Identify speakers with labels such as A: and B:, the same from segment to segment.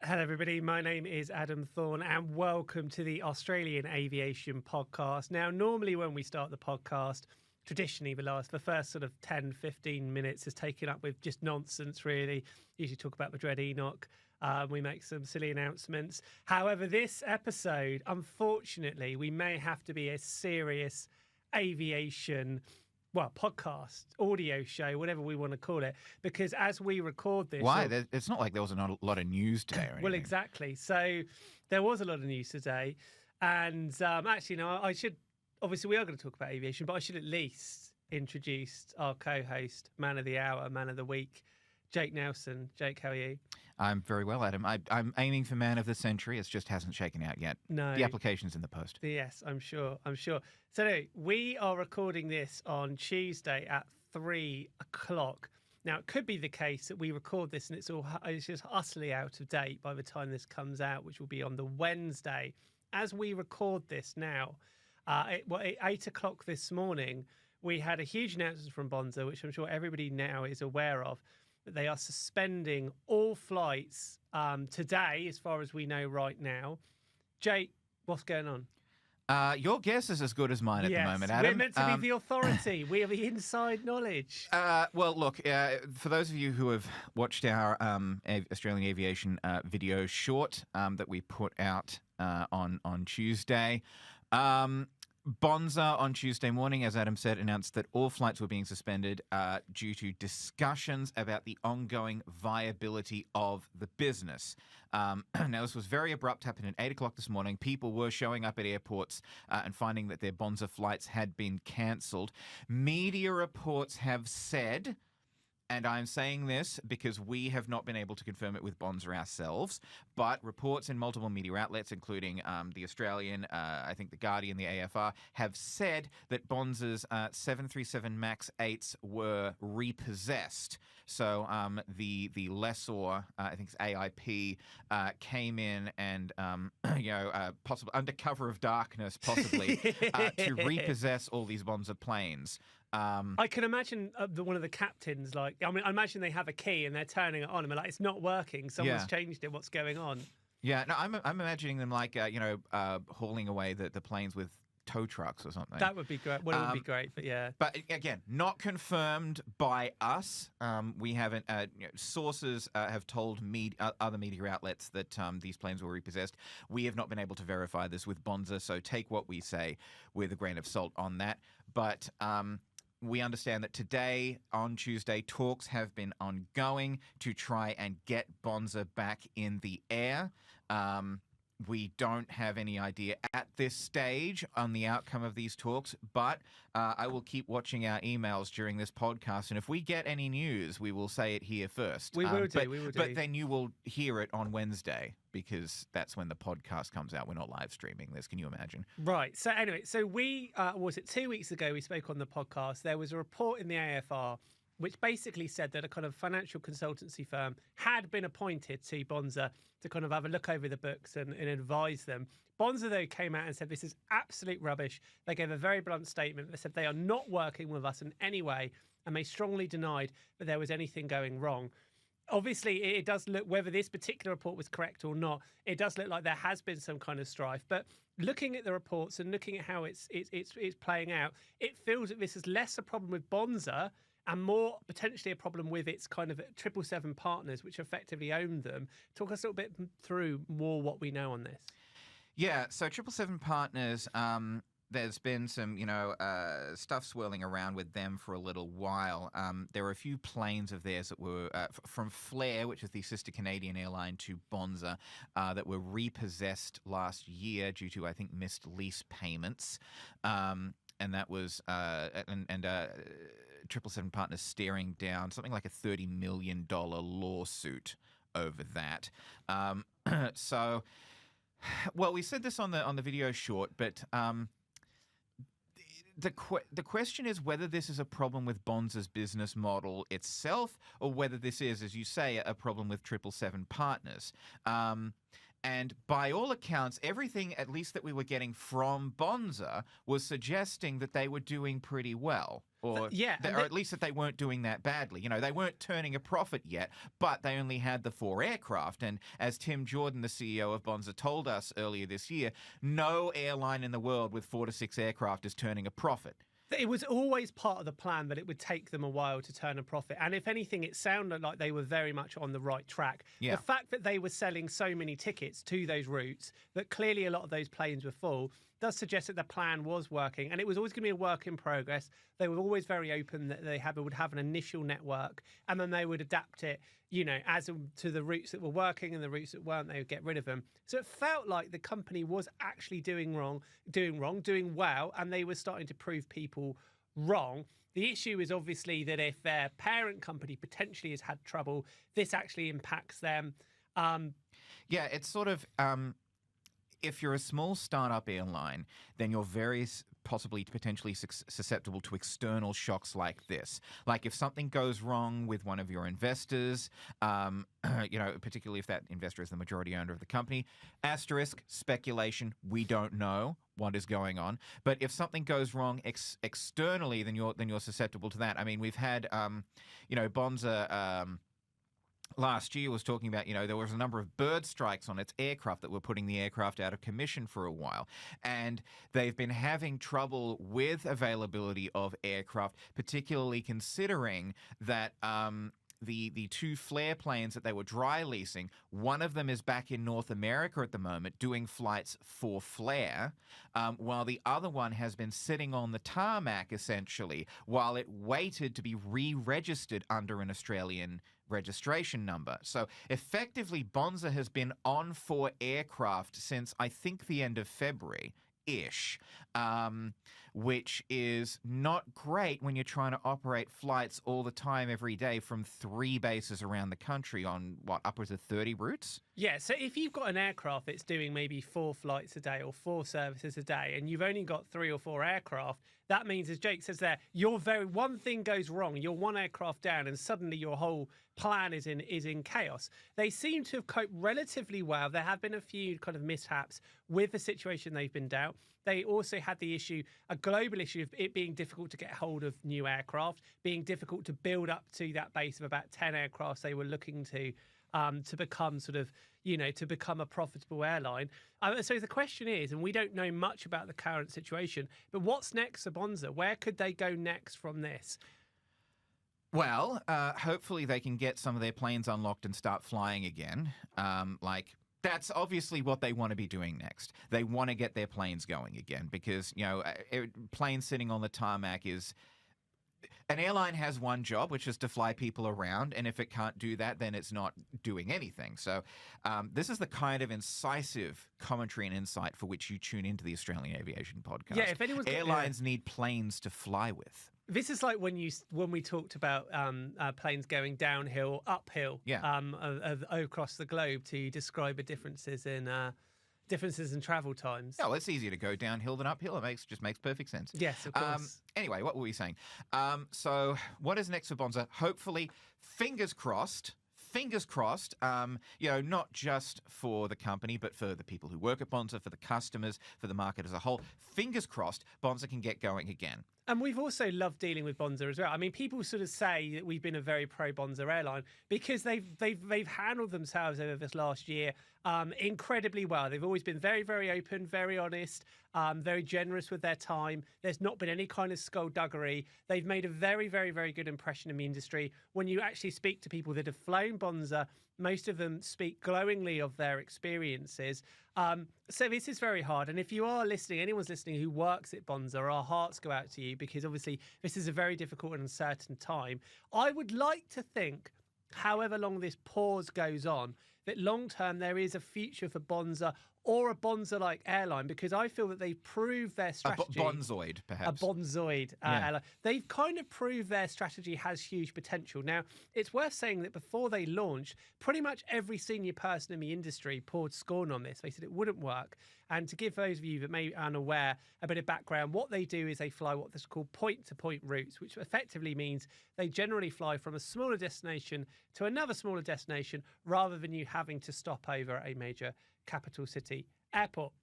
A: Hello, everybody. My name is Adam Thorne, and welcome to the Australian Aviation Podcast. Now, normally when we start the podcast, traditionally the first sort of 10, 15 minutes is taken up with just nonsense, really. Usually talk about Madrid Enoch. We make some silly announcements. However, this episode, unfortunately, we may have to be a serious aviation podcast, audio show, whatever we want to call it, because as we record this...
B: Why? It's not like there was a lot of news today or anything.
A: Well, exactly. So there was a lot of news today. And actually, no, I should... Obviously, we are going to talk about aviation, but I should at least introduce our co-host, man of the hour, man of the week, Jake Nelson. Jake, how are you?
B: I'm very well, Adam. I'm aiming for man of the century. It just hasn't shaken out yet.
A: No.
B: The application's in the post.
A: Yes, I'm sure. So anyway, we are recording this on Tuesday at 3 o'clock. Now, it could be the case that we record this and it's just utterly out of date by the time this comes out, which will be on the Wednesday. As we record this now, at 8 o'clock this morning, we had a huge announcement from Bonza, which I'm sure everybody now is aware of, that they are suspending all flights today, as far as we know right now. Jake, what's going on?
B: Your guess is as good as mine at the moment, Adam.
A: We're meant to be the authority. We have the inside knowledge.
B: Well, look, for those of you who have watched our Australian Aviation video short that we put out on Tuesday, Bonza on Tuesday morning, as Adam said, announced that all flights were being suspended due to discussions about the ongoing viability of the business. Now, this was very abrupt, happened at 8 o'clock this morning. People were showing up at airports and finding that their Bonza flights had been cancelled. Media reports have said... And I'm saying this because we have not been able to confirm it with Bonza ourselves, but reports in multiple media outlets, including the Australian, I think the Guardian, the AFR, have said that Bonza's 737 MAX 8s were repossessed. So the lessor, I think it's AIP, came in and, possibly under cover of darkness, possibly, to repossess all these Bonza planes.
A: I can imagine one of the captains, I imagine they have a key and they're turning it on and they're like, it's not working. Someone's changed it. What's going on? Yeah,
B: no, I'm imagining them hauling away the planes with tow trucks or something.
A: That would be great. Well, it would be great, but yeah.
B: But again, not confirmed by us. We haven't. Sources have told other media outlets that these planes were repossessed. We have not been able to verify this with Bonza, so take what we say with a grain of salt on that. But we understand that today, on Tuesday, talks have been ongoing to try and get Bonza back in the air. We don't have any idea at this stage on the outcome of these talks, but I will keep watching our emails during this podcast, and if we get any news, we will say it here first.
A: We will do.
B: But then you will hear it on Wednesday, because that's when the podcast comes out. We're not live streaming this. Can you imagine?
A: Right. So anyway, we, 2 weeks ago, we spoke on the podcast. There was a report in the AFR which basically said that a kind of financial consultancy firm had been appointed to Bonza to kind of have a look over the books and advise them. Bonza, though, came out and said this is absolute rubbish. They gave a very blunt statement. They said they are not working with us in any way, and they strongly denied that there was anything going wrong. Obviously, it does look, whether this particular report was correct or not, it does look like there has been some kind of strife. But looking at the reports and looking at how it's playing out, it feels that this is less a problem with Bonza and more potentially a problem with its kind of 777 partners, which effectively own them. Talk us a little bit through more what we know on this.
B: Yeah, so 777 partners, there's been some, stuff swirling around with them for a little while. There were a few planes of theirs that were from Flair, which is the sister Canadian airline to Bonza, that were repossessed last year due to, I think, missed lease payments. And that was 777 partners staring down something like a $30 million lawsuit over that. Well, we said this on the video short, but the question is whether this is a problem with Bonza's business model itself, or whether this is, as you say, a problem with 777 partners. And by all accounts, everything, at least that we were getting from Bonza, was suggesting that they were doing pretty well. Or, or at least that they weren't doing that badly. You know, they weren't turning a profit yet, but they only had the 4 aircraft. And as Tim Jordan, the CEO of Bonza, told us earlier this year, no airline in the world with 4 to 6 aircraft is turning a profit.
A: It was always part of the plan that it would take them a while to turn a profit. And if anything, it sounded like they were very much on the right track.
B: Yeah.
A: The fact that they were selling so many tickets to those routes, that clearly a lot of those planes were full, does suggest that the plan was working. And it was always going to be a work in progress. They were always very open that they would have an initial network and then they would adapt it, you know, as to the routes that were working and the routes that weren't, they would get rid of them. So it felt like the company was actually doing well, and they were starting to prove people wrong. The issue is obviously that if their parent company potentially has had trouble, this actually impacts them.
B: Yeah, it's sort of... if you're a small startup airline, then you're very possibly potentially susceptible to external shocks like this. Like if something goes wrong with one of your investors, you know, particularly if that investor is the majority owner of the company, asterisk, speculation, we don't know what is going on. But if something goes wrong externally, then you're susceptible to that. I mean, we've had, you know, Bonza... last year was talking about, you know, there was a number of bird strikes on its aircraft that were putting the aircraft out of commission for a while. And they've been having trouble with availability of aircraft, particularly considering that the 2 flare planes that they were dry leasing, one of them is back in North America at the moment doing flights for Flair, while the other one has been sitting on the tarmac, essentially, while it waited to be re-registered under an Australian registration number. So effectively, Bonza has been on 4 aircraft since I think the end of February-ish, which is not great when you're trying to operate flights all the time, every day, from 3 bases around the country on, what, upwards of 30 routes?
A: Yeah, so if you've got an aircraft that's doing maybe 4 flights a day or 4 services a day, and you've only got 3 or 4 aircraft, that means, as Jake says there, one thing goes wrong, you're 1 aircraft down, and suddenly your whole plan is in chaos. They seem to have coped relatively well. There have been a few kind of mishaps with the situation they've been dealt. They also had the issue, a global issue, of it being difficult to get hold of new aircraft, being difficult to build up to that base of about 10 aircraft they were looking to become sort of, you know, to become a profitable airline. So the question is, and we don't know much about the current situation, but what's next for Bonza? Where could they go next from this?
B: Well, hopefully they can get some of their planes unlocked and start flying again. That's obviously what they want to be doing next. They want to get their planes going again because, you know, planes sitting on the tarmac is... An airline has one job, which is to fly people around, and if it can't do that, then it's not doing anything. So this is the kind of incisive commentary and insight for which you tune into the Australian Aviation Podcast.
A: Yeah, if anyone's...
B: Airlines need planes to fly with.
A: This is like when we talked about planes going downhill, uphill, across the globe to describe the differences in travel times.
B: Oh, it's easier to go downhill than uphill. It just makes perfect sense.
A: Yes, of course.
B: Anyway, what were we saying? So what is next for Bonza? Hopefully, fingers crossed, you know, not just for the company, but for the people who work at Bonza, for the customers, for the market as a whole. Fingers crossed, Bonza can get going again.
A: And we've also loved dealing with Bonza as well. I mean, people sort of say that we've been a very pro-Bonza airline because they've handled themselves over this last year incredibly well. They've always been very, very open, very honest, very generous with their time. There's not been any kind of skullduggery. They've made a very, very, very good impression in the industry. When you actually speak to people that have flown Bonza, most of them speak glowingly of their experiences. So this is very hard. And if you are listening, anyone's listening who works at Bonza, our hearts go out to you because obviously this is a very difficult and uncertain time. I would like to think, however long this pause goes on, that long term there is a future for Bonza or a Bonza-like airline because I feel that they've proved their strategy.
B: A bonzoid, perhaps.
A: A bonzoid airline. They've kind of proved their strategy has huge potential. Now, it's worth saying that before they launched, pretty much every senior person in the industry poured scorn on this. They said it wouldn't work. And to give those of you that may be unaware a bit of background, what they do is they fly what is called point-to-point routes, which effectively means they generally fly from a smaller destination to another smaller destination rather than you having to stop over at a major capital city airport.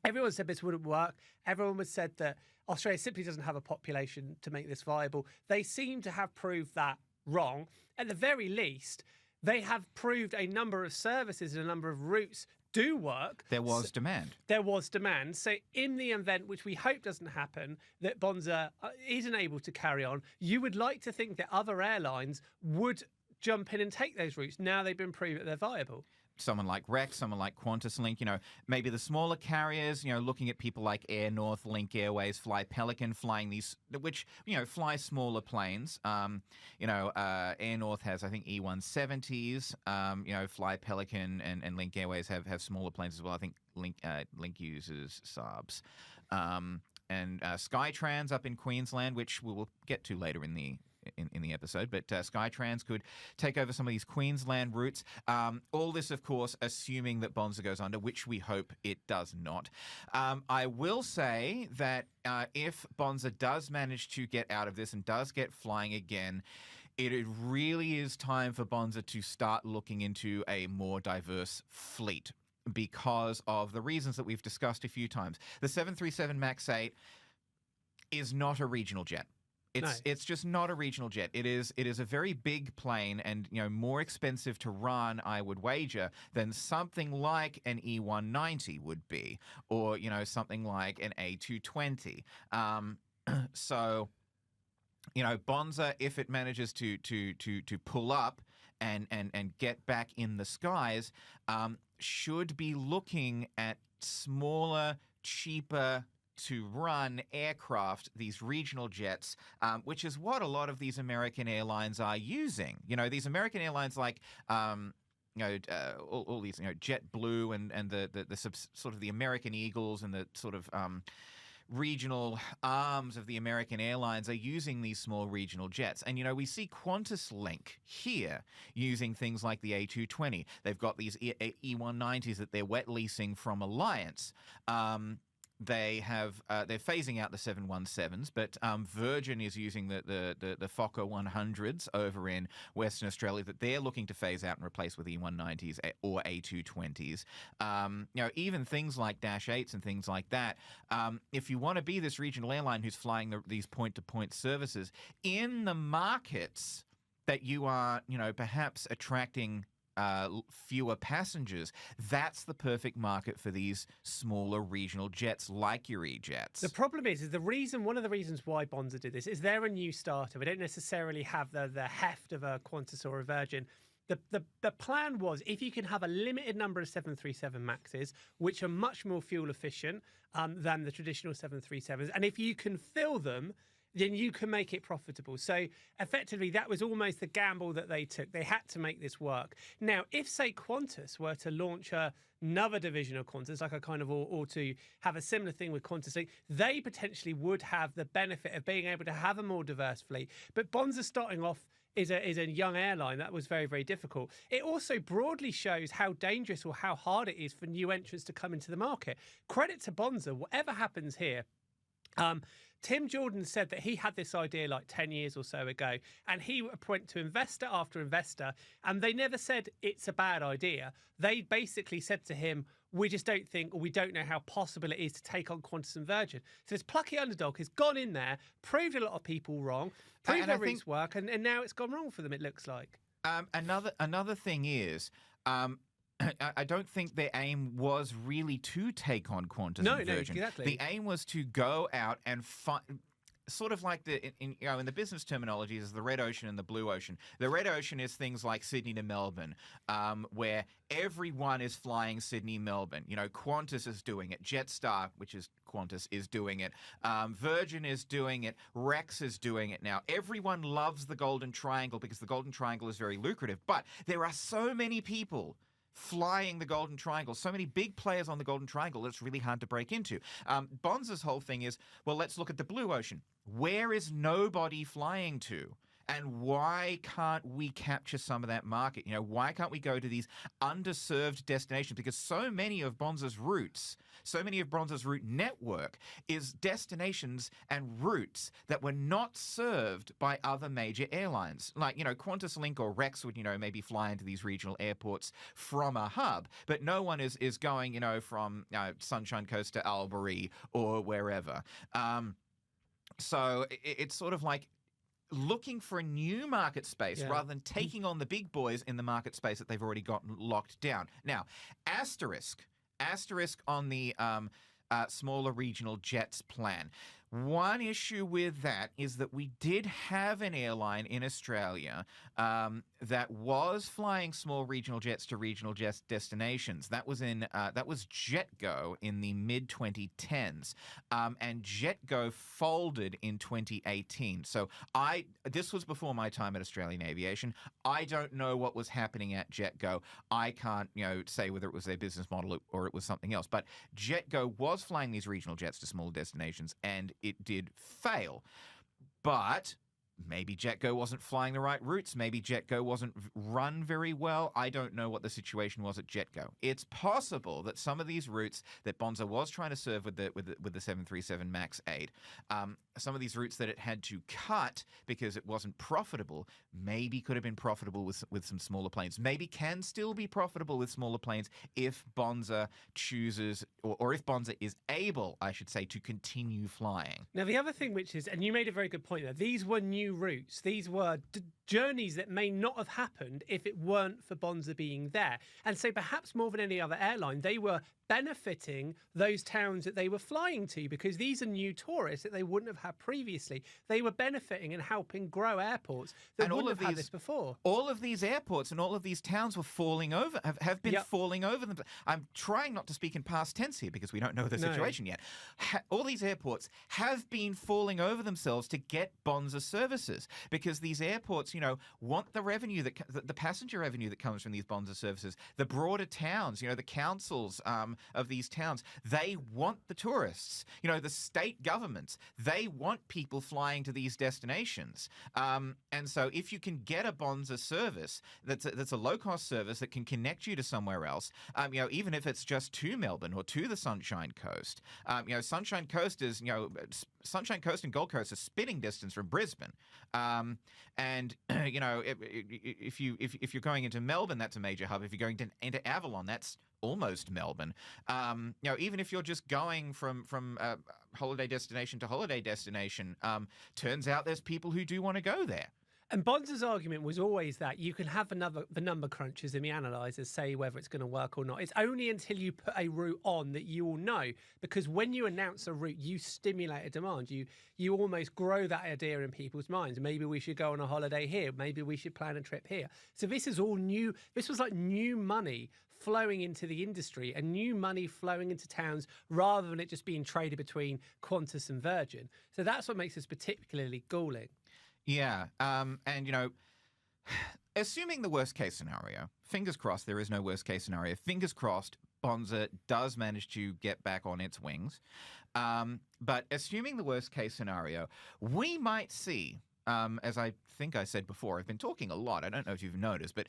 A: Everyone said this wouldn't work. Everyone has said that Australia simply doesn't have a population to make this viable. They seem to have proved that wrong. At the very least, they have proved a number of services and a number of routes do work.
B: There was demand.
A: There was demand. So in the event, which we hope doesn't happen, that Bonza isn't able to carry on, you would like to think that other airlines would jump in and take those routes. Now they've been proved that they're viable.
B: Someone like Rex, someone like QantasLink, maybe the smaller carriers, looking at people like Air North, Link Airways, Fly Pelican, flying these, which, fly smaller planes. Air North has, I think, E170s. Fly Pelican and Link Airways have smaller planes as well. I think Link uses Saabs. And Skytrans up in Queensland, which we will get to later in the episode, but Skytrans could take over some of these Queensland routes. All this, of course, assuming that Bonza goes under, which we hope it does not. I will say that if Bonza does manage to get out of this and does get flying again, it really is time for Bonza to start looking into a more diverse fleet because of the reasons that we've discussed a few times. The 737 MAX 8 is not a regional jet. It's just not a regional jet. It is a very big plane and more expensive to run, I would wager, than something like an E190 would be, or something like an A220. So Bonza, if it manages to pull up and get back in the skies, should be looking at smaller, cheaper to run aircraft, these regional jets, which is what a lot of these American airlines are using. These American airlines like, all these, JetBlue and the sort of the American Eagles and the sort of regional arms of the American airlines are using these small regional jets. And, we see QantasLink here using things like the A220. They've got these E190s that they're wet leasing from Alliance. They're phasing out the 717s, but Virgin is using the Fokker 100s over in Western Australia that they're looking to phase out and replace with E190s or A220s. Even things like Dash 8s and things like that. If you want to be this regional airline who's flying these point-to-point services in the markets that you are, perhaps attracting fewer passengers, that's the perfect market for these smaller regional jets like your E-jets.
A: The problem is one of the reasons why Bonza did this is they're a new starter. They don't necessarily have the heft of a Qantas or a Virgin. The plan was, if you can have a limited number of 737 MAXs, which are much more fuel efficient than the traditional 737s, and if you can fill them, then you can make it profitable. So effectively, that was almost the gamble that they took. They had to make this work. Now, if, say, Qantas were to launch another division of Qantas, like a kind of, or to have a similar thing with QantasLink, they potentially would have the benefit of being able to have a more diverse fleet. But Bonza starting off is a young airline. That was very, very difficult. It also broadly shows how dangerous or how hard it is for new entrants to come into the market. Credit to Bonza, whatever happens here. Tim Jordan said that he had this idea like 10 years or so ago, and he went to investor after investor, and they never said it's a bad idea. They basically said to him, we just don't think, or we don't know how possible it is to take on Qantas and Virgin. So this plucky underdog has gone in there, proved a lot of people wrong, proved their routes work, and now it's gone wrong for them, it looks like.
B: Another thing is, I don't think their aim was really to take on Qantas and Virgin.
A: No, exactly.
B: The aim was to go out and find, sort of like in the business terminology is the red ocean and the blue ocean. The red ocean is things like Sydney to Melbourne, where everyone is flying Sydney-Melbourne. Qantas is doing it. Jetstar, which is Qantas, is doing it. Virgin is doing it. Rex is doing it now. Everyone loves the Golden Triangle because the Golden Triangle is very lucrative. But there are so many people flying the Golden Triangle, so many big players on the Golden Triangle, it's really hard to break into. Bonza's whole thing is, well, let's look at the blue ocean. Where is nobody flying to? And why can't we capture some of that market? Why can't we go to these underserved destinations? Because so many of Bonza's route network is destinations and routes that were not served by other major airlines. Like, Qantas Link or Rex would, maybe fly into these regional airports from a hub, but no one is going, from Sunshine Coast to Albury or wherever. So it's sort of like looking for a new market space rather than taking on the big boys in the market space that they've already gotten locked down. Now, asterisk on the smaller regional jets plan. One issue with that is that we did have an airline in Australia that was flying small regional jets to regional jet destinations. That was JetGo in the mid-2010s, and JetGo folded in 2018. So this was before my time at Australian Aviation. I don't know what was happening at JetGo. I can't say whether it was their business model or it was something else. But JetGo was flying these regional jets to smaller destinations, and it did fail. But maybe JetGo wasn't flying the right routes. Maybe JetGo wasn't run very well. I don't know what the situation was at JetGo. It's possible that some of these routes that Bonza was trying to serve with the 737 MAX 8, some of these routes that it had to cut because it wasn't profitable, maybe could have been profitable with some smaller planes. Maybe can still be profitable with smaller planes if Bonza chooses, or if Bonza is able, I should say, to continue flying.
A: Now, the other thing, which is, and you made a very good point there, these were new routes. These were journeys that may not have happened if it weren't for Bonza being there. And so perhaps more than any other airline, they were benefiting those towns that they were flying to, because these are new tourists that they wouldn't have had previously. They were benefiting and helping grow airports that wouldn't have had this before.
B: All of these airports and all of these towns were falling over, have been falling over them. I'm trying not to speak in past tense here because we don't know the situation yet. All these airports have been falling over themselves to get Bonza services, because these airports, want the revenue, the passenger revenue that comes from these Bonza services. The broader towns, the councils of these towns, they want the tourists. The state governments, they want people flying to these destinations. And so if you can get a Bonza service that's a low-cost service that can connect you to somewhere else, even if it's just to Melbourne or to the Sunshine Coast. Sunshine Coast is, Sunshine Coast and Gold Coast are spitting distance from Brisbane. And if you're going into Melbourne, that's a major hub. If you're going into Avalon, that's almost Melbourne. Even if you're just going from holiday destination to holiday destination, turns out there's people who do want to go there.
A: And Bonza's argument was always that you can have the number crunchers and the analyzers say whether it's going to work or not. It's only until you put a route on that you will know, because when you announce a route, you stimulate a demand. You almost grow that idea in people's minds. Maybe we should go on a holiday here. Maybe we should plan a trip here. So this is all new. This was like new money flowing into the industry and new money flowing into towns rather than it just being traded between Qantas and Virgin. So that's what makes this particularly galling.
B: Yeah. And, assuming the worst case scenario, fingers crossed there is no worst case scenario, fingers crossed Bonza does manage to get back on its wings. But assuming the worst case scenario, we might see, as I think I said before, I've been talking a lot, I don't know if you've noticed, but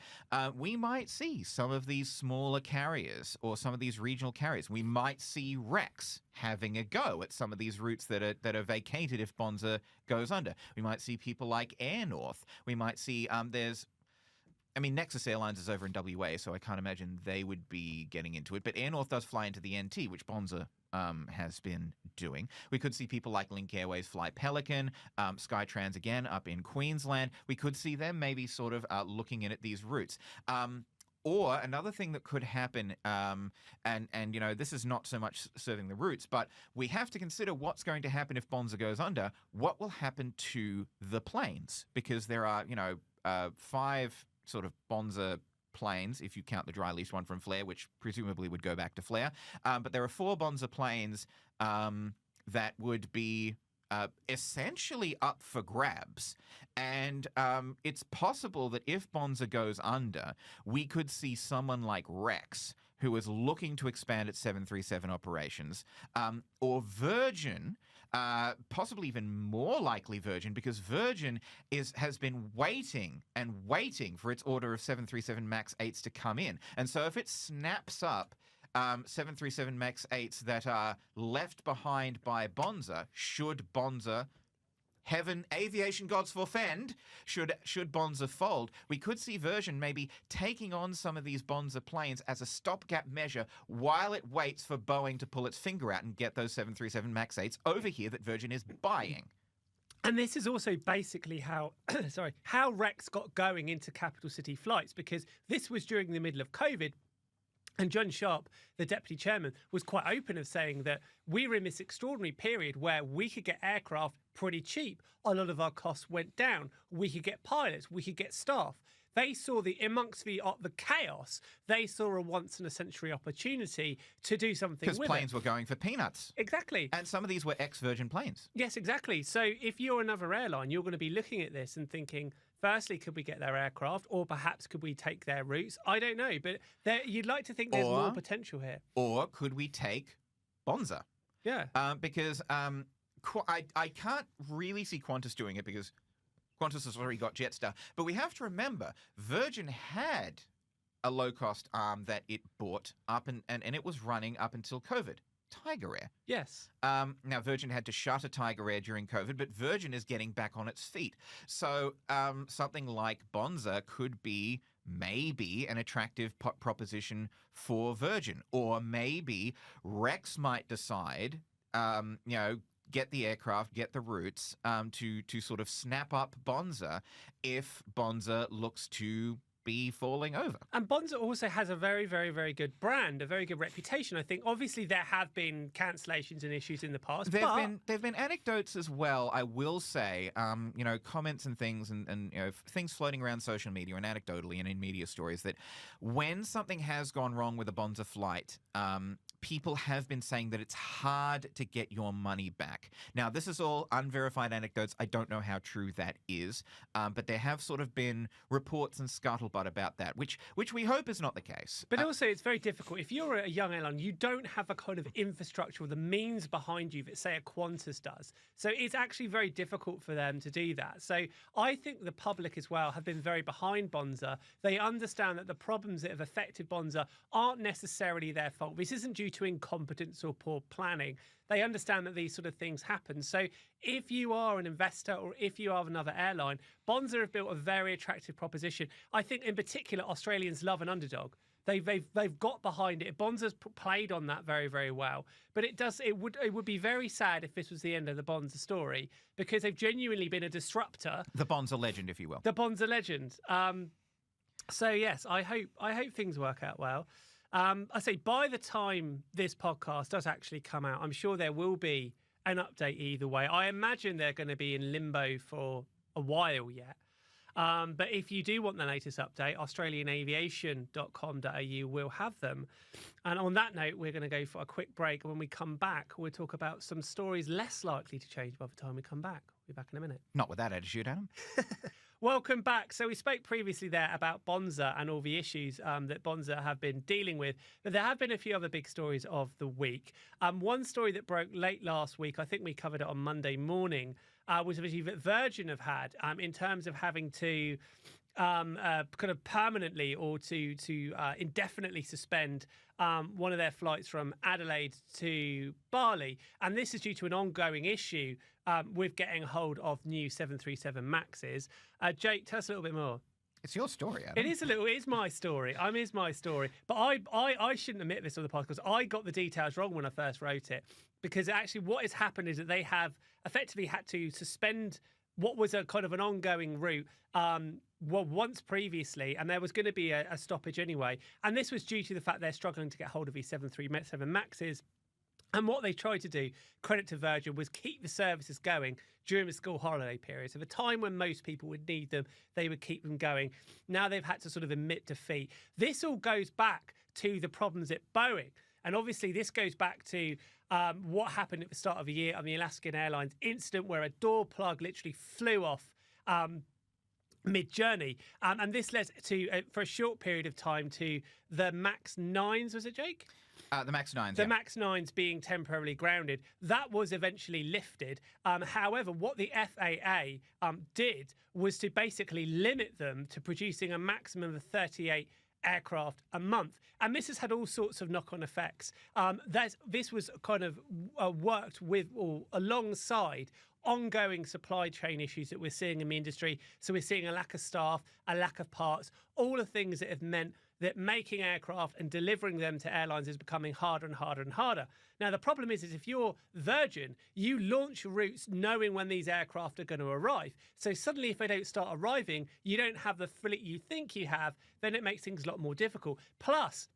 B: we might see some of these smaller carriers or some of these regional carriers. We might see Rex having a go at some of these routes that are vacated if Bonza goes under. We might see people like Air North. We might see Nexus Airlines is over in WA, so I can't imagine they would be getting into it. But Air North does fly into the NT, which Bonza has been doing. We could see people like Link Airways fly Pelican, Skytrans again up in Queensland. We could see them maybe sort of looking in at these routes. Or another thing that could happen, this is not so much serving the routes, but we have to consider what's going to happen if Bonza goes under. What will happen to the planes? Because there are, 5 sort of Bonza planes, if you count the dry lease one from Flair, which presumably would go back to Flair. But there are 4 Bonza planes that would be essentially up for grabs. And it's possible that if Bonza goes under, we could see someone like Rex, who is looking to expand its 737 operations, or Virgin, possibly even more likely Virgin, because Virgin has been waiting and waiting for its order of 737 MAX 8s to come in. And so if it snaps up 737 MAX 8s that are left behind by Bonza, should Bonza, heaven, aviation gods forfend, should Bonza fold, we could see Virgin maybe taking on some of these Bonza planes as a stopgap measure while it waits for Boeing to pull its finger out and get those 737 MAX 8s over here that Virgin is buying.
A: And this is also basically how, how Rex got going into capital city flights, because this was during the middle of COVID. And John Sharp, the deputy chairman, was quite open of saying that we were in this extraordinary period where we could get aircraft pretty cheap. A lot of our costs went down. We could get pilots. We could get staff. They saw amongst the chaos, they saw a once-in-a-century opportunity to do something with it.
B: Because planes were going for peanuts.
A: Exactly.
B: And some of these were ex-Virgin planes.
A: Yes, exactly. So if you're another airline, you're going to be looking at this and thinking, firstly, could we get their aircraft, or perhaps could we take their routes? I don't know, but you'd like to think there's more potential here.
B: Or could we take Bonza?
A: Yeah.
B: Because I can't really see Qantas doing it, because Qantas has already got Jetstar. But we have to remember, Virgin had a low-cost arm that it bought up, and it was running up until COVID. Tiger Air.
A: Yes.
B: Now, Virgin had to shutter Tiger Air during COVID, but Virgin is getting back on its feet. So something like Bonza could be maybe an attractive proposition for Virgin. Or maybe Rex might decide, get the aircraft, get the routes to sort of snap up Bonza if Bonza looks to be falling over.
A: And Bonza also has a very, very, very good brand, a very good reputation. I think obviously there have been cancellations and issues in the past.
B: There've been anecdotes as well, I will say, comments and things and things floating around social media and anecdotally and in media stories that when something has gone wrong with a Bonza flight, people have been saying that it's hard to get your money back. Now, this is all unverified anecdotes. I don't know how true that is, but there have sort of been reports and scuttlebutt about that, which we hope is not the case.
A: But also, it's very difficult. If you're a young airline, you don't have a kind of infrastructure or the means behind you that, say, a Qantas does. So it's actually very difficult for them to do that. So I think the public as well have been very behind Bonza. They understand that the problems that have affected Bonza aren't necessarily their fault. This isn't due to incompetence or poor planning. They understand that these sort of things happen. So if you are an investor or if you are another airline, Bonza have built a very attractive proposition. I think in particular, Australians love an underdog. They've got behind it. Bonza's played on that very, very well. But it would be very sad if this was the end of the Bonza story, because they've genuinely been a disruptor.
B: The Bonza legend, if you will.
A: The Bonza legend. So yes, I hope things work out well. I say by the time this podcast does actually come out, I'm sure there will be an update either way. I imagine they're going to be in limbo for a while yet. But if you do want the latest update, australianaviation.com.au will have them. And on that note, we're going to go for a quick break. And when we come back, we'll talk about some stories less likely to change by the time we come back. We'll be back in a minute.
B: Not with that attitude, Adam.
A: Welcome back. So we spoke previously there about Bonza and all the issues that Bonza have been dealing with, but there have been a few other big stories of the week. One story that broke late last week, I think we covered it on Monday morning, was obviously that Virgin have had in terms of having to kind of permanently or to indefinitely suspend one of their flights from Adelaide to Bali. And this is due to an ongoing issue with getting hold of new 737 Maxes. Jake, tell us a little bit more.
B: It's your story, Adam.
A: It is my story. It is my story. But I shouldn't admit this on the podcast. I got the details wrong when I first wrote it, because actually what has happened is that they have effectively had to suspend what was a kind of an ongoing route once previously, and there was going to be a stoppage anyway. And this was due to the fact they're struggling to get hold of these 737 Maxes. And what they tried to do, credit to Virgin, was keep the services going during the school holiday period. So the time when most people would need them, they would keep them going. Now they've had to sort of admit defeat. This all goes back to the problems at Boeing. And obviously this goes back to what happened at the start of the year on the Alaskan Airlines incident, where a door plug literally flew off mid-journey. And this led to, for a short period of time, to the MAX 9s, was it, Jake?
B: The MAX 9s,
A: the MAX 9s being temporarily grounded. That was eventually lifted. However, what the FAA did was to basically limit them to producing a maximum of 38 aircraft a month. And this has had all sorts of knock-on effects. This was kind of worked with or alongside ongoing supply chain issues that we're seeing in the industry. So we're seeing a lack of staff, a lack of parts, all the things that have meant that making aircraft and delivering them to airlines is becoming harder and harder and harder. Now, the problem is if you're Virgin, you launch routes knowing when these aircraft are going to arrive. So suddenly, if they don't start arriving, you don't have the fleet you think you have, then it makes things a lot more difficult. Plus,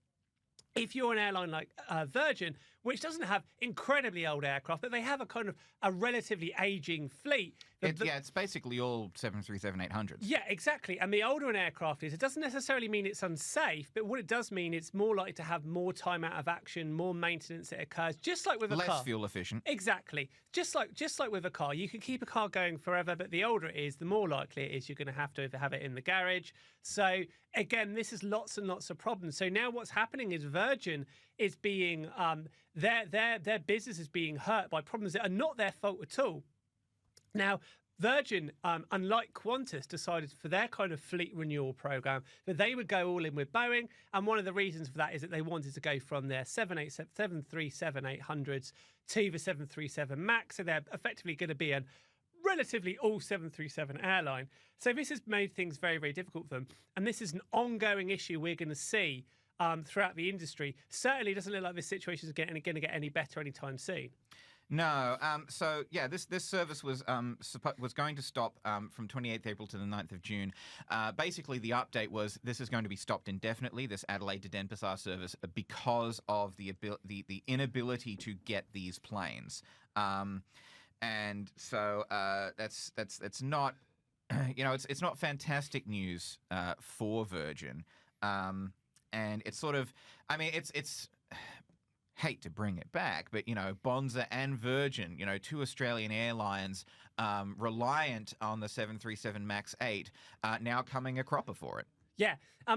A: if you're an airline like Virgin, which doesn't have incredibly old aircraft, but they have a kind of a relatively aging fleet.
B: It's basically all 737-800s.
A: Yeah, exactly. And the older an aircraft is, it doesn't necessarily mean it's unsafe, but what it does mean, it's more likely to have more time out of action, more maintenance that occurs, just like with a car.
B: Less fuel efficient.
A: Exactly. Just like with a car. You can keep a car going forever, but the older it is, the more likely it is you're going to have it in the garage. So again, this is lots and lots of problems. So now what's happening is Virgin is being their business is being hurt by problems that are not their fault at all. Now, Virgin, unlike Qantas, decided for their kind of fleet renewal program that they would go all in with Boeing. And one of the reasons for that is that they wanted to go from their 737-800s to the 737 MAX. So they're effectively going to be a relatively all 737 airline. So this has made things very, very difficult for them. And this is an ongoing issue we're going to see throughout the industry. Certainly doesn't look like this situation is going to get any better anytime soon.
B: No. So yeah, this service was going to stop from 28th April to the 9th of June. Basically, the update was this is going to be stopped indefinitely, this Adelaide to Denpasar service, because of the inability to get these planes. And so that's not, it's not fantastic news for Virgin. And it's sort of, it's hate to bring it back, but, Bonza and Virgin, two Australian airlines reliant on the 737 MAX 8, now coming a cropper for it.
A: Yeah,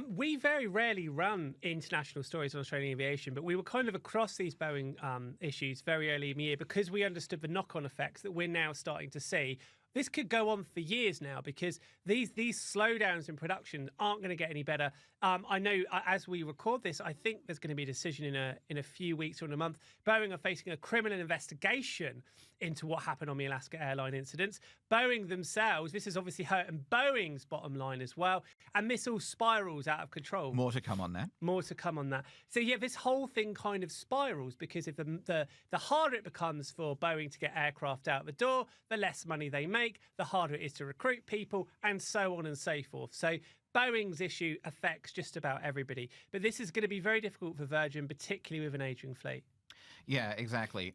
A: we very rarely run international stories on Australian aviation, but we were kind of across these Boeing issues very early in the year because we understood the knock-on effects that we're now starting to see. This could go on for years now because these slowdowns in production aren't going to get any better. I know as we record this, I think there's going to be a decision in a few weeks or in a month. Boeing are facing a criminal investigation into what happened on the Alaska airline incidents. Boeing themselves, this is obviously hurting Boeing's bottom line as well. And this all spirals out of control.
B: More to come on that.
A: More to come on that. So yeah, this whole thing kind of spirals because if the harder it becomes for Boeing to get aircraft out the door, the less money they make, the harder it is to recruit people, and so on and so forth. So Boeing's issue affects just about everybody. But this is going to be very difficult for Virgin, particularly with an aging fleet.
B: Yeah, exactly.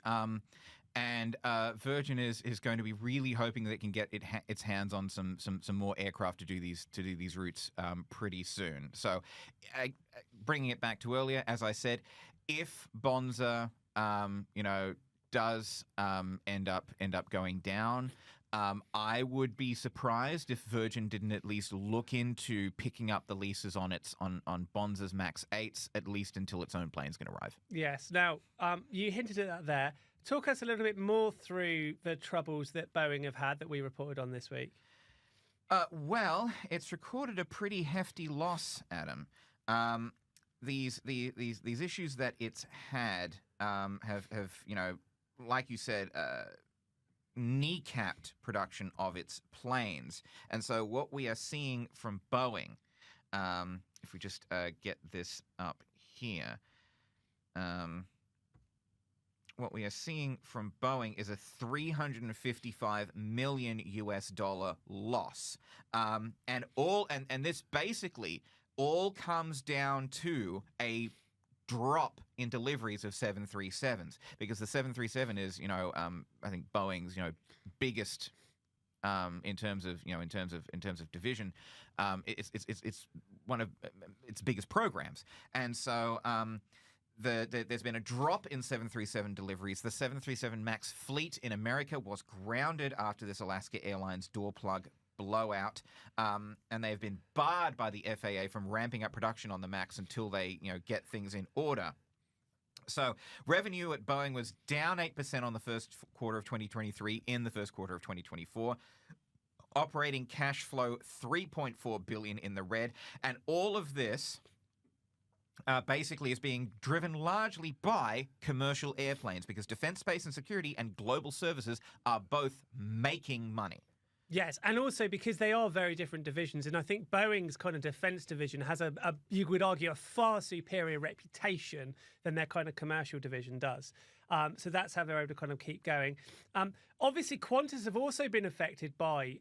B: And Virgin is going to be really hoping that it can get its hands on some more aircraft to do these routes pretty soon. So, bringing it back to earlier, as I said, if Bonza, does end up going down, I would be surprised if Virgin didn't at least look into picking up the leases on Bonza's MAX 8s, at least until its own plane's going to arrive.
A: Yes. Now, you hinted at that there. Talk us a little bit more through the troubles that Boeing have had that we reported on this week.
B: Well, it's recorded a pretty hefty loss, Adam. These issues that it's had have like you said, kneecapped production of its planes. And so what we are seeing from Boeing, if we just get this up here, what we are seeing from Boeing is a $355 million loss. And this basically all comes down to a drop in deliveries of 737s, because the 737 is, I think Boeing's, biggest in terms of division. It's one of its biggest programs, and so there's been a drop in 737 deliveries. The 737 MAX fleet in America was grounded after this Alaska Airlines door plug blowout, and they've been barred by the FAA from ramping up production on the MAX until they, get things in order. So revenue at Boeing was down 8% on the first quarter of 2023 in the first quarter of 2024. Operating cash flow, $3.4 billion in the red. And all of this basically is being driven largely by commercial airplanes because defense, space and security and global services are both making money.
A: Yes, and also because they are very different divisions. And I think Boeing's kind of defense division has you could argue, a far superior reputation than their kind of commercial division does. So that's how they're able to kind of keep going. Obviously, Qantas have also been affected by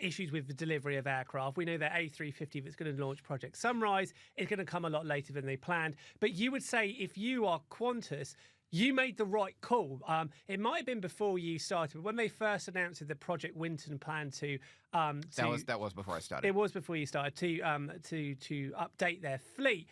A: issues with the delivery of aircraft. We know that A350 that's going to launch Project Sunrise is going to come a lot later than they planned. But you would say if you are Qantas, you made the right call. It might have been before you started, but when they first announced the Project Winton plan to
B: that was before I started.
A: It was before you started to update their fleet.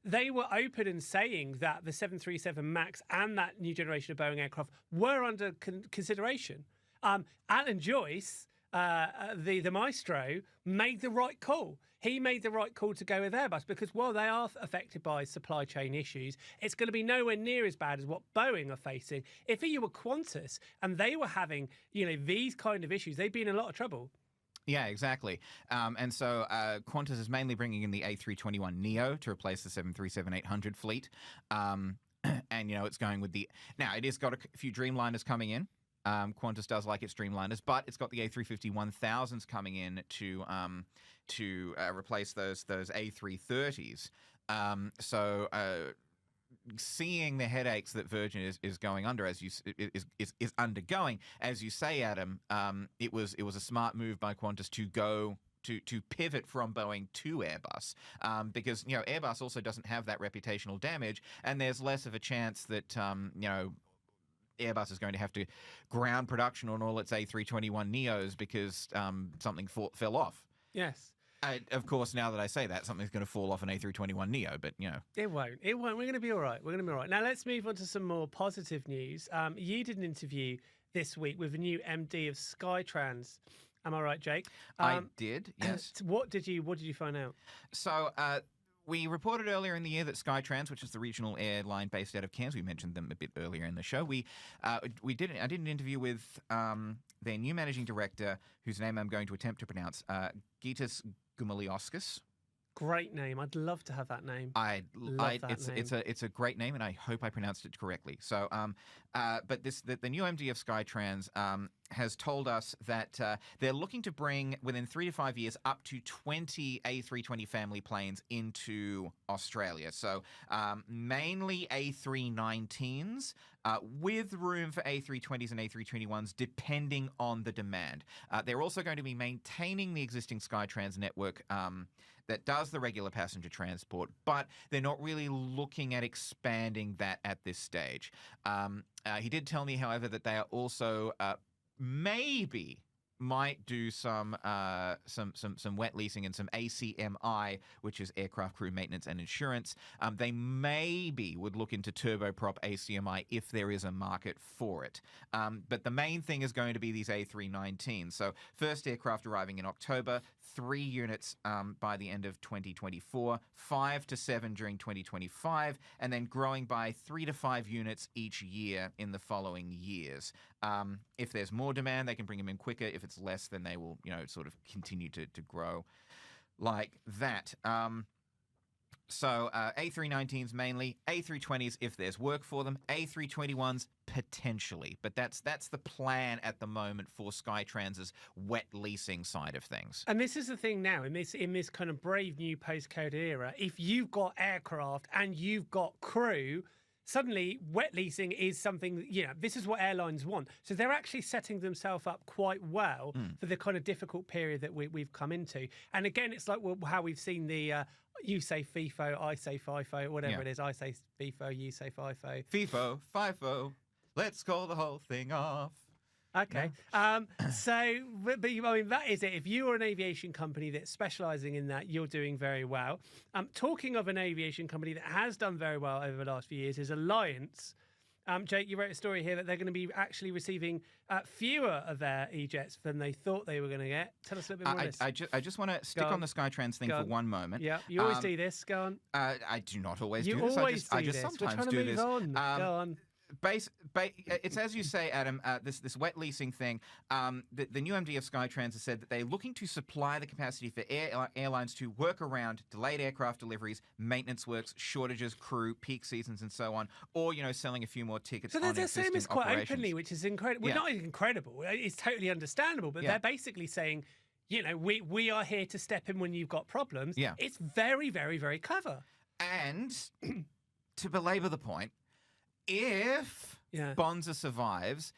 A: They were open in saying that the 737 MAX and that new generation of Boeing aircraft were under consideration. Alan Joyce, the maestro, made the right call. He made the right call to go with Airbus because while they are affected by supply chain issues, it's going to be nowhere near as bad as what Boeing are facing. If you were Qantas and they were having, these kind of issues, they'd be in a lot of trouble.
B: Yeah, exactly. And so Qantas is mainly bringing in the A321neo to replace the 737-800 fleet. And, it's going with now it has got a few Dreamliners coming in. Qantas does like its Dreamliners, but it's got the A350-1000s coming in to replace those A330s. So seeing the headaches that Virgin is going under, is undergoing, as you say, Adam, it was a smart move by Qantas to go to pivot from Boeing to Airbus, because Airbus also doesn't have that reputational damage, and there's less of a chance that Airbus is going to have to ground production on all its A321neos because something fell off.
A: Yes.
B: Of course, now that I say that, something's going to fall off an A321neo, but
A: It won't. We're going to be all right. Now, let's move on to some more positive news. You did an interview this week with the new MD of Skytrans. Am I right, Jake?
B: I did, yes.
A: What did you find out?
B: So, we reported earlier in the year that Skytrans, which is the regional airline based out of Cairns, we mentioned them a bit earlier in the show. I did an interview with their new managing director, whose name I'm going to attempt to pronounce, Gitas Gumaliauskas.
A: Great name. I'd love to have that name.
B: It's a great name, and I hope I pronounced it correctly. So, but the new MD of Skytrans has told us that they're looking to bring within 3 to 5 years up to 20 A320 family planes into Australia. So mainly A319s. With room for A320s and A321s, depending on the demand. They're also going to be maintaining the existing Skytrans network that does the regular passenger transport, but they're not really looking at expanding that at this stage. He did tell me, however, that they are also might do some wet leasing and some ACMI, which is aircraft crew maintenance and insurance. They maybe would look into turboprop ACMI if there is a market for it. But the main thing is going to be these A319s. So first aircraft arriving in October, 3 units by the end of 2024, 5 to 7 during 2025, and then growing by 3 to 5 units each year in the following years. If there's more demand, they can bring them in quicker. If it's less, then they will, sort of continue to grow like that. So A319s mainly, A320s if there's work for them, A321s potentially. But that's the plan at the moment for Skytrans's wet leasing side of things.
A: And this is the thing now, in this kind of brave new postcode era, if you've got aircraft and you've got crew, suddenly wet leasing is something, this is what airlines want. So they're actually setting themselves up quite well for the kind of difficult period that we've come into. And again, it's like how we've seen the, you say FIFO, I say FIFO, whatever it is. I say FIFO, you say FIFO.
B: FIFO, FIFO, let's call the whole thing off.
A: Okay. No. But that is it. If you are an aviation company that's specialising in that, you're doing very well. Talking of an aviation company that has done very well over the last few years is Alliance. Jake, you wrote a story here that they're going to be actually receiving fewer of their E-jets than they thought they were going to get. Tell us a little bit more on this.
B: I just want to stick on the Skytrans thing for one moment.
A: Yeah, you always do this. Go on.
B: I do not always
A: You
B: do this.
A: always
B: I
A: do
B: just
A: this.
B: sometimes
A: We're trying to
B: do
A: move
B: this.
A: on. Go on.
B: It's as you say, Adam. This wet leasing thing. The new MD of Skytrans has said that they're looking to supply the capacity for airlines to work around delayed aircraft deliveries, maintenance works, shortages, crew, peak seasons, and so on. Or selling a few more tickets.
A: So
B: on
A: they're saying this quite
B: operations.
A: openly, which is incredible. Well, not incredible. It's totally understandable. But they're basically saying, we are here to step in when you've got problems.
B: Yeah.
A: It's very, very, very clever.
B: And to belabor the point. If Bonza survives,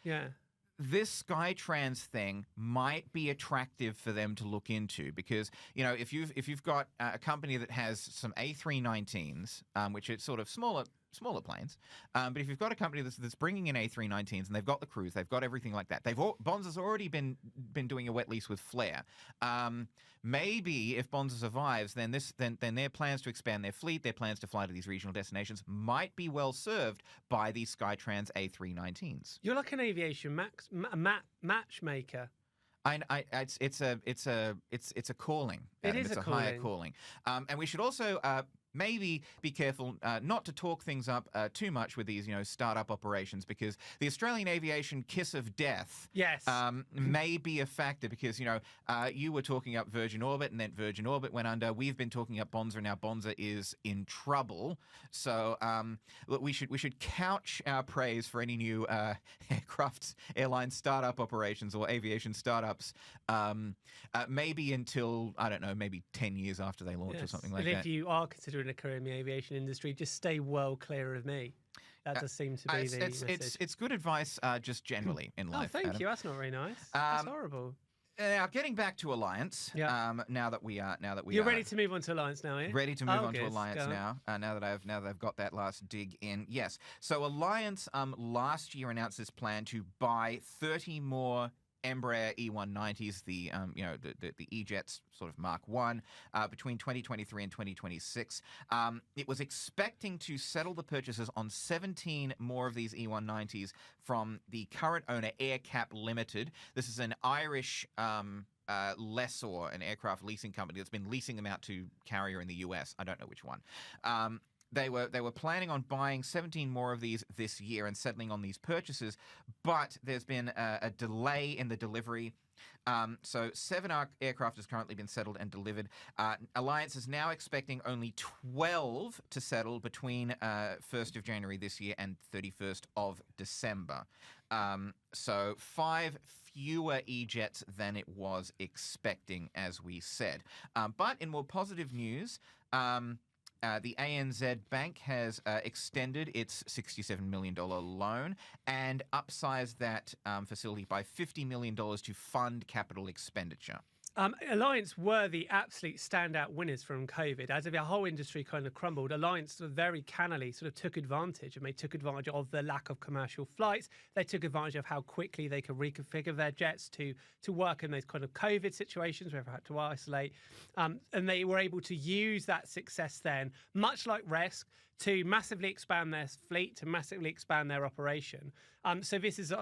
B: this Skytrans thing might be attractive for them to look into because if you've got a company that has some A319s, which are sort of smaller planes, but if you've got a company that's bringing in A319s and they've got the crews, they've got everything like that. Bonza's already been doing a wet lease with Flair. Maybe if Bonza survives, then their plans to expand their fleet, their plans to fly to these regional destinations might be well served by these Skytrans A319s.
A: You're like an aviation matchmaker.
B: It's a calling. Adam.
A: It's a
B: higher calling. And we should also maybe be careful not to talk things up too much with these, startup operations, because the Australian aviation kiss of death may be a factor because, you were talking up Virgin Orbit and then Virgin Orbit went under. We've been talking up Bonza and now Bonza is in trouble. So look, we should couch our praise for any new airline startup operations or aviation startups maybe until, I don't know, maybe 10 years after they launch or something like that.
A: And if you are considering a career in the aviation industry, just stay well clear of me. That does seem to be the message.
B: It's good advice just generally in life.
A: Oh, thank
B: Adam.
A: you. That's not very nice. That's horrible.
B: Now, getting back to Alliance. Now that
A: you're ready to move on to Alliance now, eh?
B: Ready to move on to Alliance now. Now that I've got that last dig in. Yes. So Alliance last year announced this plan to buy 30 more Embraer E190s, the E-Jets sort of Mark 1, between 2023 and 2026. It was expecting to settle the purchases on 17 more of these E190s from the current owner, AerCap Limited. This is an Irish lessor, an aircraft leasing company that's been leasing them out to carrier in the US. I don't know which one. They were planning on buying 17 more of these this year and settling on these purchases, but there's been a delay in the delivery. So 7 aircraft has currently been settled and delivered. Alliance is now expecting only 12 to settle between 1st of January this year and 31st of December. So 5 fewer E-Jets than it was expecting, as we said. But in more positive news, the ANZ Bank has extended its $67 million loan and upsized that facility by $50 million to fund capital expenditure.
A: Alliance were the absolute standout winners from COVID. As if the whole industry kind of crumbled, Alliance sort of very cannily sort of took advantage, and they took advantage of the lack of commercial flights. They took advantage of how quickly they could reconfigure their jets to work in those kind of COVID situations where they had to isolate. And they were able to use that success then, much like Resk, to massively expand their fleet, to massively expand their operation. So this is,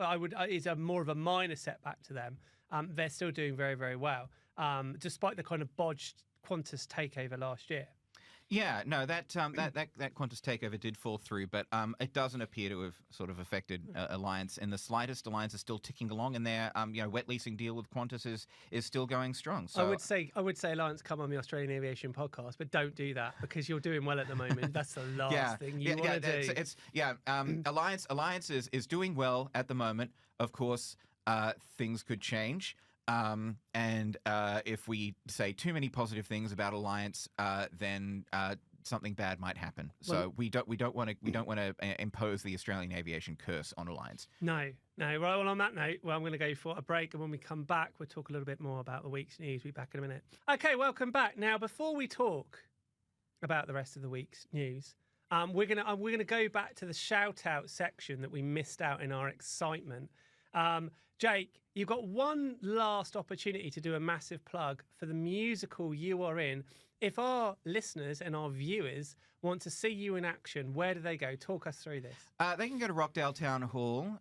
A: is a more of a minor setback to them. They're still doing very, very well, despite the kind of bodged Qantas takeover last year.
B: Yeah, no, that Qantas takeover did fall through, but it doesn't appear to have sort of affected Alliance in the slightest. Alliance is still ticking along, and their wet leasing deal with Qantas is still going strong. So
A: I would say Alliance, come on the Australian Aviation Podcast, but don't do that because you're doing well at the moment. That's the last thing you want to do.
B: Alliance is doing well at the moment. Of course, things could change. And if we say too many positive things about Alliance, then something bad might happen. So we don't want to impose the Australian aviation curse on Alliance.
A: No. Well, on that note, I'm going to go for a break, and when we come back, we'll talk a little bit more about the week's news. We'll be back in a minute. Okay, welcome back. Now, before we talk about the rest of the week's news, we're gonna go back to the shout out section that we missed out in our excitement. Jake, you've got one last opportunity to do a massive plug for the musical you are in. If our listeners and our viewers want to see you in action, where do they go? Talk us through this.
B: They can go to Rockdale Town Hall.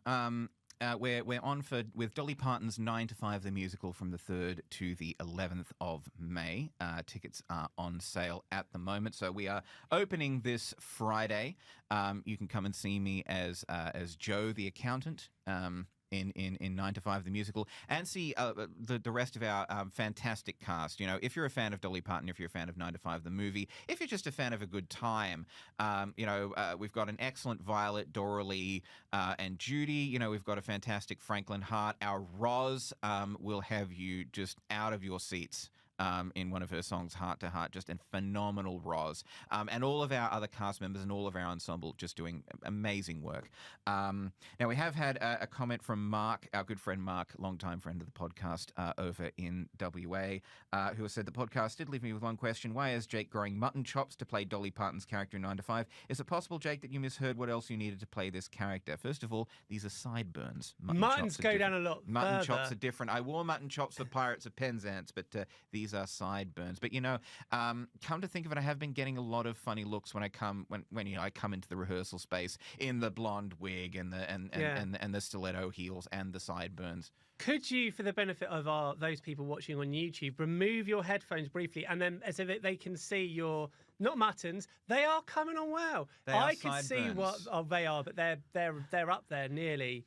B: We're on with Dolly Parton's 9 to 5 the musical from the 3rd to the 11th of May. Tickets are on sale at the moment, so we are opening this Friday. You can come and see me as Joe the accountant. In 9 to 5 the musical, and see the rest of our fantastic cast. You know, if you're a fan of Dolly Parton, if you're a fan of 9 to 5 the movie, if you're just a fan of a good time, we've got an excellent Violet, Doralee, and Judy. You know, we've got a fantastic Franklin Hart. Our Roz will have you just out of your seats. In one of her songs, Heart to Heart, just a phenomenal Roz. And all of our other cast members and all of our ensemble just doing amazing work. Now, we have had a comment from Mark, our good friend Mark, longtime friend of the podcast over in WA, who has said, the podcast did leave me with one question. Why is Jake growing mutton chops to play Dolly Parton's character in 9 to 5? Is it possible, Jake, that you misheard what else you needed to play this character? First of all, these are sideburns.
A: Muttons go down a lot
B: Mutton
A: further.
B: chops are different. I wore mutton chops for Pirates of Penzance, but these are sideburns. But come to think of it, I have been getting a lot of funny looks when I come into the rehearsal space in the blonde wig and the stiletto heels and the sideburns.
A: Could you, for the benefit of those people watching on YouTube, remove your headphones briefly, and then as if they can see your not muttons, they are coming on well. I can see what they are, but they're up there nearly.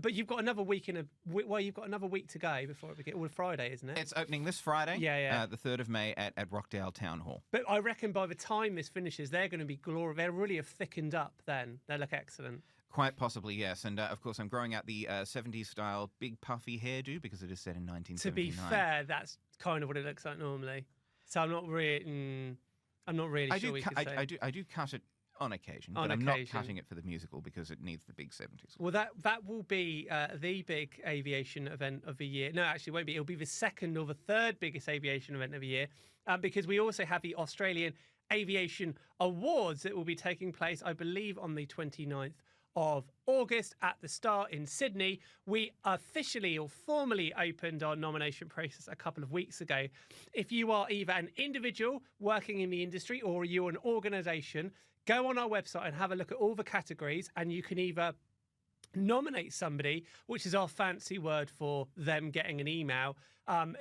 A: But you've got another week you've got another week to go before it begins. Well, Friday, isn't it?
B: It's opening this Friday,
A: the
B: 3rd of May at Rockdale Town Hall.
A: But I reckon by the time this finishes, they're going to be glorious. They're really have thickened up then. They look excellent.
B: Quite possibly, yes. And, of course, I'm growing out the 70s-style big puffy hairdo because it is set in 1979.
A: To be fair, that's kind of what it looks like normally. So I'm not really sure
B: I do cut it on occasion, but I'm not cutting it for the musical because it needs the big 70s.
A: Well, that will be the big aviation event of the year. No, actually, it won't be. It'll be the second or the third biggest aviation event of the year because we also have the Australian Aviation Awards that will be taking place, I believe, on the 29th of August at the Star in Sydney. We officially or formally opened our nomination process a couple of weeks ago. If you are either an individual working in the industry or you're an organisation, go on our website and have a look at all the categories, and you can either nominate somebody, which is our fancy word for them getting an email,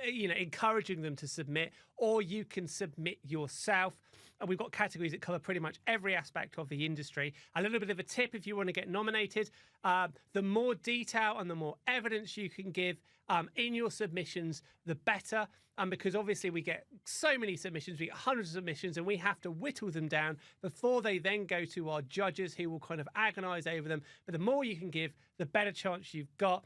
A: encouraging them to submit, or you can submit yourself. And we've got categories that cover pretty much every aspect of the industry. A little bit of a tip if you want to get nominated, the more detail and the more evidence you can give in your submissions, the better. Because obviously we get so many submissions, we get hundreds of submissions, and we have to whittle them down before they then go to our judges who will kind of agonise over them. But the more you can give, the better chance you've got.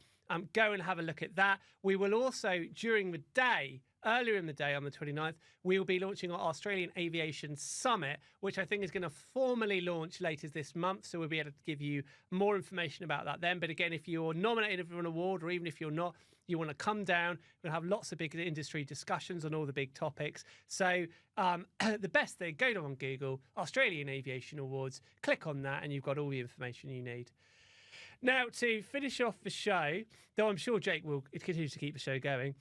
A: Go and have a look at that. We will also, during the day, earlier in the day on the 29th, we will be launching our Australian Aviation Summit, which I think is going to formally launch later this month. So we'll be able to give you more information about that then. But again, if you're nominated for an award, or even if you're not, you want to come down, we'll have lots of big industry discussions on all the big topics. So the best thing, go on Google, Australian Aviation Awards, click on that, and you've got all the information you need. Now, to finish off the show, though I'm sure Jake will continue to keep the show going,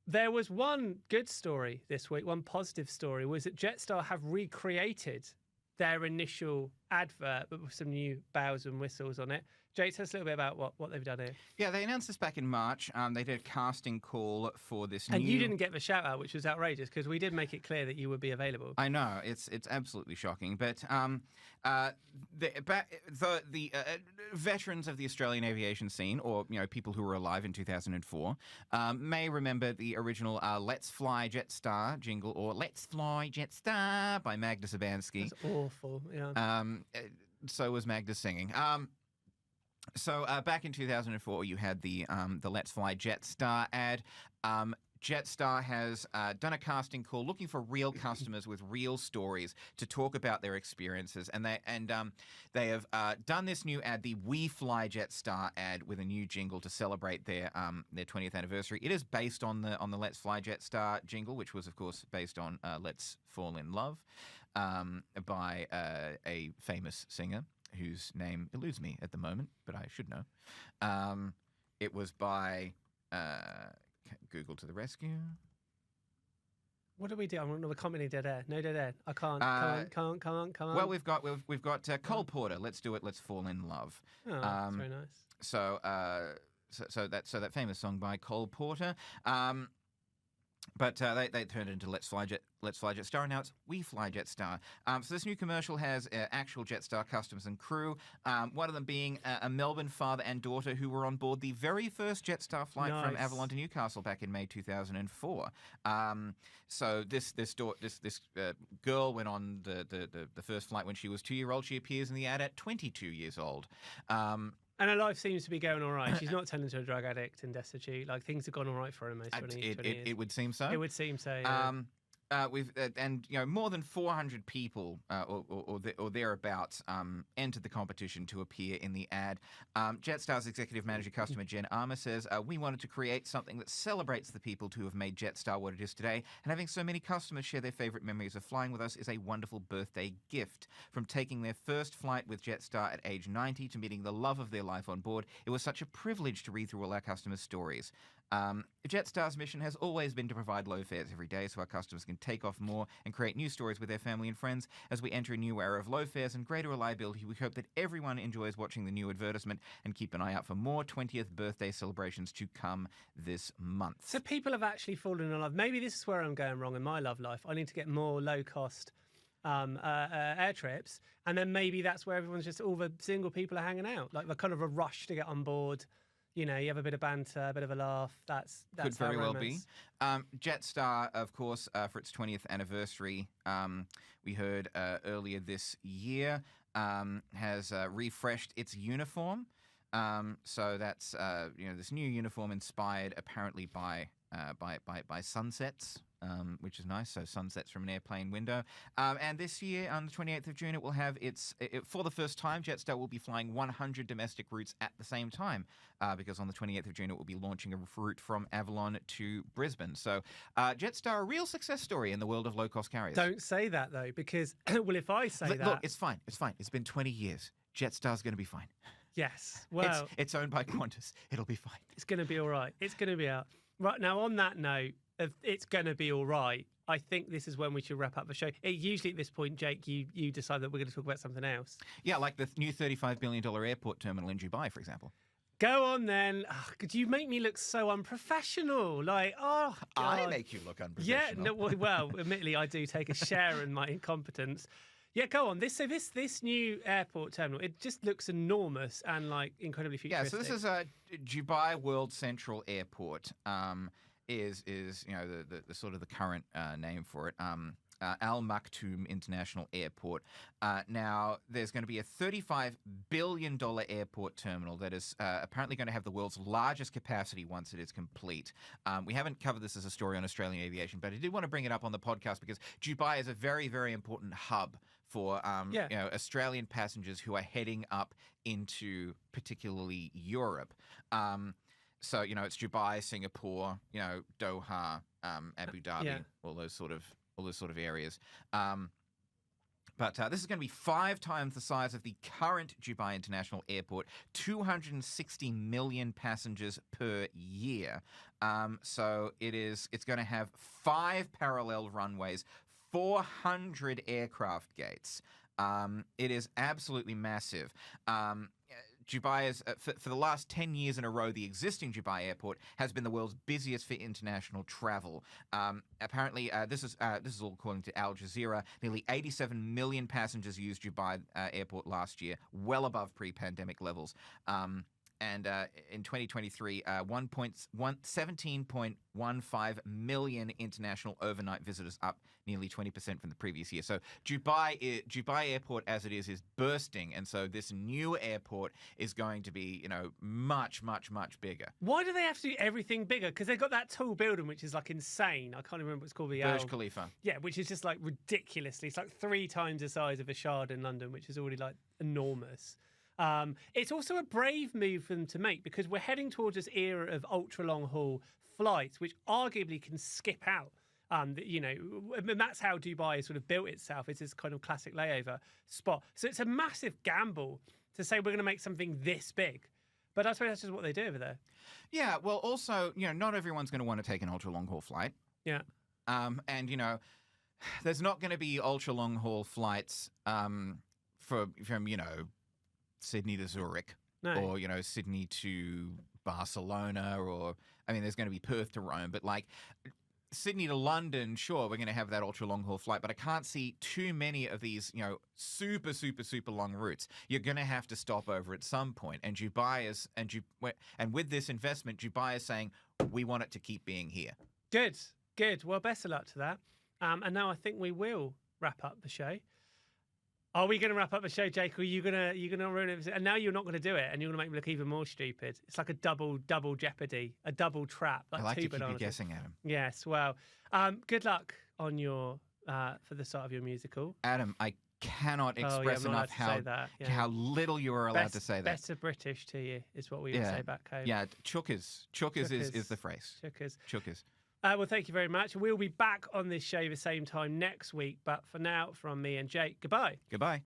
A: there was one good story this week, one positive story, was that Jetstar have recreated their initial advert, but with some new bells and whistles on it. Jake, tell us a little bit about what they've done here.
B: Yeah, they announced this back in March. They did a casting call for this
A: And you didn't get the shout out, which was outrageous, because we did make it clear that you would be available.
B: I know, it's absolutely shocking. But the veterans of the Australian aviation scene, or people who were alive in 2004, may remember the original "Let's Fly Jetstar" jingle, or "Let's Fly Jetstar" by Magda Sabansky.
A: That's awful. Yeah.
B: So was Magda singing. So back in 2004, you had the "Let's Fly Jetstar" ad. Jetstar has done a casting call looking for real customers with real stories to talk about their experiences, and they have done this new ad, the "We Fly Jetstar" ad, with a new jingle to celebrate their 20th anniversary. It is based on the "Let's Fly Jetstar" jingle, which was of course based on "Let's Fall in Love" by a famous singer. whose name eludes me at the moment, but I should know. It was by Google to the rescue.
A: What do we do? I'm not a company dead air. No dead air. I can't. Come on.
B: Well, we've got Cole Porter. Let's do it. Let's fall in love.
A: Oh, that's very nice.
B: So that famous song by Cole Porter. But they turned it into Let's Fly Jetstar, and now it's We Fly Jetstar. So this new commercial has actual Jetstar customers and crew, one of them being a Melbourne father and daughter who were on board the very first Jetstar flight from Avalon to Newcastle back in May 2004. So this girl went on the first flight when she was 2-year-old. She appears in the ad at 22 years old.
A: And her life seems to be going all right. She's not turned into a drug addict and destitute. Like, things have gone all right for her most 20 years.
B: It would seem so.
A: It would seem so, yeah.
B: We've and more than 400 people or thereabouts entered the competition to appear in the ad. Jetstar's executive manager customer Jen Armour says, "We wanted to create something that celebrates the people who have made Jetstar what it is today, and having so many customers share their favourite memories of flying with us is a wonderful birthday gift. From taking their first flight with Jetstar at age 90 to meeting the love of their life on board, it was such a privilege to read through all our customers' stories." Jetstar's mission has always been to provide low fares every day so our customers can take off more and create new stories with their family and friends. As we enter a new era of low fares and greater reliability, we hope that everyone enjoys watching the new advertisement and keep an eye out for more 20th birthday celebrations to come this month.
A: So people have actually fallen in love. Maybe this is where I'm going wrong in my love life. I need to get more low-cost air trips, and then maybe that's where everyone's just, all the single people are hanging out. Like, the kind of a rush to get on board. You know, you have a bit of banter, a bit of a laugh. That's
B: could very well be. Jetstar, of course, for its 20th anniversary, we heard earlier this year, has refreshed its uniform. So that's this new uniform inspired apparently by sunsets. Which is nice. So sunsets from an airplane window. And this year, on the 28th of June, it will have for the first time, Jetstar will be flying 100 domestic routes at the same time, because on the 28th of June, it will be launching a route from Avalon to Brisbane. So Jetstar, a real success story in the world of low-cost carriers.
A: Don't say that, though, because, well, if I say that...
B: Look, it's fine. It's fine. It's been 20 years. Jetstar's going to be fine.
A: Yes. Well...
B: It's owned by Qantas. It'll be fine.
A: It's going to be all right. It's going to be out. Right, now, on that note, it's going to be all right, I think this is when we should wrap up the show. Usually at this point, Jake, you decide that we're going to talk about something else.
B: Yeah, like the new $35 billion airport terminal in Dubai, for example.
A: Go on then. Could you make me look so unprofessional? Like, oh, God.
B: I make you look unprofessional.
A: Yeah, no, well, admittedly, I do take a share in my incompetence. Yeah, go on. This new airport terminal, it just looks enormous and like incredibly futuristic.
B: Yeah, so this is Dubai World Central Airport. Is the sort of the current name for it. Al Maktoum International Airport. Now, there's going to be a $35 billion airport terminal that is apparently going to have the world's largest capacity once it is complete. We haven't covered this as a story on Australian aviation, but I did want to bring it up on the podcast because Dubai is a very, very important hub for Australian passengers who are heading up into particularly Europe. So, it's Dubai, Singapore, Doha, Abu Dhabi, all those sort of areas. But this is going to be 5 times the size of the current Dubai International Airport, 260 million passengers per year. So it's going to have 5 parallel runways, 400 aircraft gates. It is absolutely massive. Dubai is, for the last 10 years in a row, the existing Dubai airport has been the world's busiest for international travel. Apparently, this is all according to Al Jazeera. Nearly 87 million passengers used Dubai airport last year, well above pre-pandemic levels. And in 2023, 17.15 million international overnight visitors, up nearly 20% from the previous year. So Dubai Airport, as it is bursting, and so this new airport is going to be, much, much, much bigger.
A: Why do they have to do everything bigger? Because they've got that tall building, which is like insane. I can't remember what it's called. The
B: Burj Khalifa.
A: Yeah, which is just like ridiculously. It's like 3 times the size of a Shard in London, which is already like enormous. It's also a brave move for them to make because we're heading towards this era of ultra long haul flights, which arguably can skip out You know, and that's how Dubai has sort of built itself. It's this kind of classic layover spot. So it's a massive gamble to say we're going to make something this big. But I suppose that's just what they do over there.
B: Yeah, well, also, you know, not everyone's going to want to take an ultra long haul flight.
A: Yeah.
B: And, you know, there's not going to be ultra long haul flights from, you know, Sydney to Zurich or, you know, Sydney to Barcelona or, I mean, there's going to be Perth to Rome, but like Sydney to London, sure, we're going to have that ultra long haul flight, but I can't see too many of these, you know, super long routes. You're going to have to stop over at some point. And Dubai is, and with this investment, Dubai is saying, we want it to keep being here.
A: Good. Well, best of luck to that. And now I think we will wrap up the show. Are we going to wrap up the show, Jake? Or are you gonna ruin it? And now you're not going to do it, and you're going to make me look even more stupid. It's like a double jeopardy, a double trap.
B: I like to keep you guessing, Adam.
A: Yes. Well, good luck on your for the start of your musical.
B: Adam, I cannot express enough how little you are allowed to say that.
A: Better British to you is what we would say back home.
B: Yeah, chookers. Chookers is the phrase. Chookers.
A: Well, thank you very much. We'll be back on this show the same time next week. But for now, from me and Jake, goodbye.
B: Goodbye.